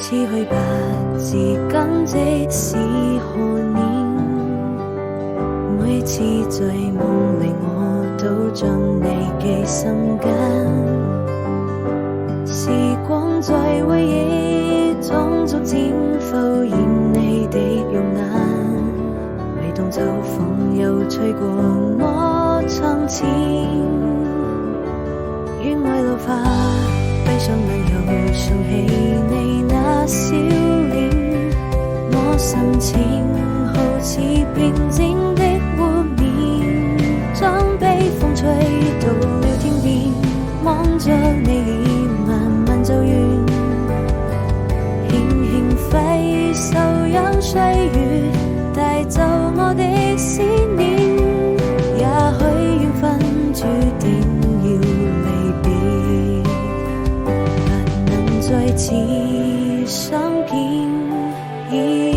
似去不自禁，即使何年，每次在夢裏我都將你記心間。時光在回憶中逐漸浮現你的容顏，每當秋風又吹過我窗前，願愛老化，閉上眼又想起你那笑臉，我心情好似平靜的湖面，將悲風吹到了天邊，望着你臉慢慢走遠，輕輕揮手讓歲月帶走我的思念，也許緣分注定要離別，不能再次相見。